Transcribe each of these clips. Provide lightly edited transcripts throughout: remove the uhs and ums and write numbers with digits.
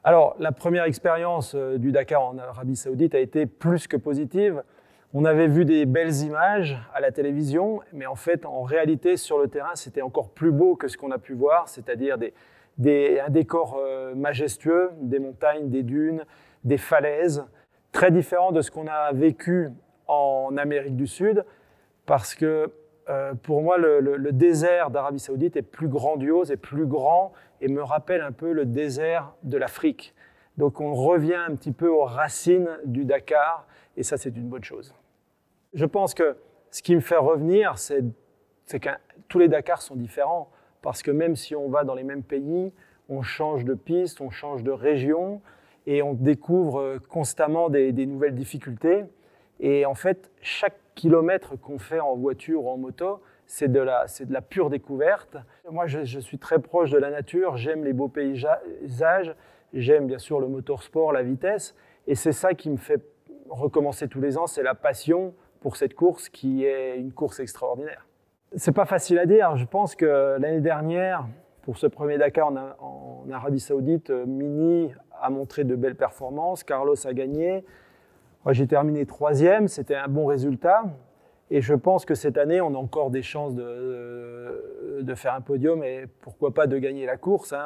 Alors, la première expérience du Dakar en Arabie Saoudite a été plus que positive. On avait vu des belles images à la télévision, mais en fait, en réalité, sur le terrain, c'était encore plus beau que ce qu'on a pu voir, c'est-à-dire un décor majestueux, des montagnes, des dunes, des falaises, très différent de ce qu'on a vécu en Amérique du Sud, parce que pour moi, le désert d'Arabie Saoudite est plus grandiose et plus grand et me rappelle un peu le désert de l'Afrique. Donc on revient un petit peu aux racines du Dakar et ça, c'est une bonne chose. Je pense que ce qui me fait revenir, c'est que tous les Dakars sont différents parce que même si on va dans les mêmes pays, on change de piste, on change de région et on découvre constamment des nouvelles difficultés. Et en fait, chaque kilomètre qu'on fait en voiture ou en moto, c'est de la pure découverte. Moi, je suis très proche de la nature, j'aime les beaux paysages, j'aime bien sûr le motorsport, la vitesse, et c'est ça qui me fait recommencer tous les ans, c'est la passion pour cette course qui est une course extraordinaire. C'est pas facile à dire, je pense que l'année dernière, pour ce premier Dakar en Arabie Saoudite, Mini a montré de belles performances, Carlos a gagné. Moi, j'ai terminé 3e, c'était un bon résultat. Et je pense que cette année, on a encore des chances de faire un podium et pourquoi pas de gagner la course. Hein.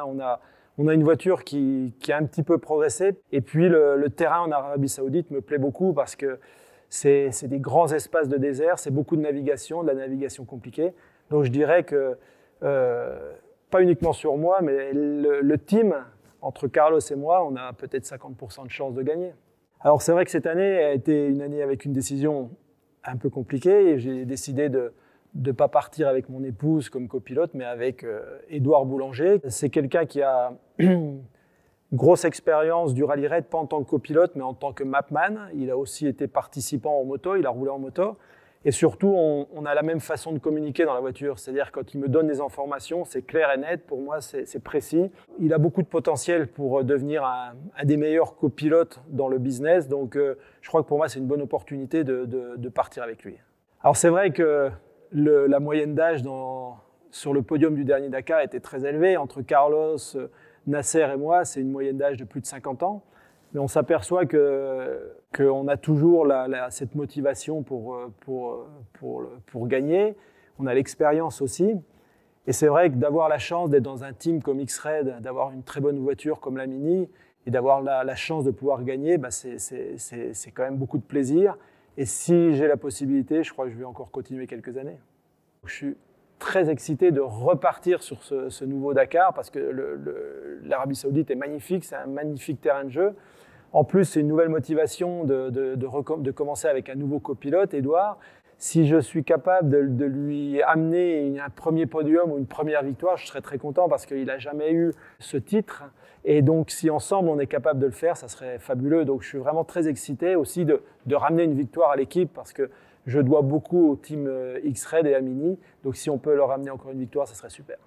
On a une voiture qui a un petit peu progressé. Et puis, le terrain en Arabie Saoudite me plaît beaucoup parce que c'est des grands espaces de désert, c'est beaucoup de la navigation compliquée. Donc, je dirais que, pas uniquement sur moi, mais le team, entre Carlos et moi, on a peut-être 50% de chances de gagner. Alors c'est vrai que cette année a été une année avec une décision un peu compliquée et j'ai décidé de ne pas partir avec mon épouse comme copilote mais avec Édouard Boulanger. C'est quelqu'un qui a une grosse expérience du rallye raid, pas en tant que copilote mais en tant que mapman. Il a aussi été participant en moto, il a roulé en moto. Et surtout, on a la même façon de communiquer dans la voiture. C'est-à-dire quand il me donne des informations, c'est clair et net. Pour moi, c'est précis. Il a beaucoup de potentiel pour devenir un des meilleurs copilotes dans le business. Donc, je crois que pour moi, c'est une bonne opportunité de partir avec lui. Alors, c'est vrai que la moyenne d'âge sur le podium du dernier Dakar était très élevée. Entre Carlos, Nasser et moi, c'est une moyenne d'âge de plus de 50 ans. Mais on s'aperçoit qu'on a toujours cette motivation pour gagner. On a l'expérience aussi. Et c'est vrai que d'avoir la chance d'être dans un team comme X-Red, d'avoir une très bonne voiture comme la Mini et d'avoir la chance de pouvoir gagner, bah c'est quand même beaucoup de plaisir. Et si j'ai la possibilité, je crois que je vais encore continuer quelques années. Je suis très excité de repartir sur ce nouveau Dakar parce que l'Arabie Saoudite est magnifique, c'est un magnifique terrain de jeu. En plus, c'est une nouvelle motivation de commencer avec un nouveau copilote, Édouard. Si je suis capable de lui amener un premier podium ou une première victoire, je serais très content parce qu'il n'a jamais eu ce titre. Et donc, si ensemble on est capable de le faire, ça serait fabuleux. Donc, je suis vraiment très excité aussi de ramener une victoire à l'équipe parce que je dois beaucoup au team X-Red et à Mini. Donc, si on peut leur ramener encore une victoire, ça serait super.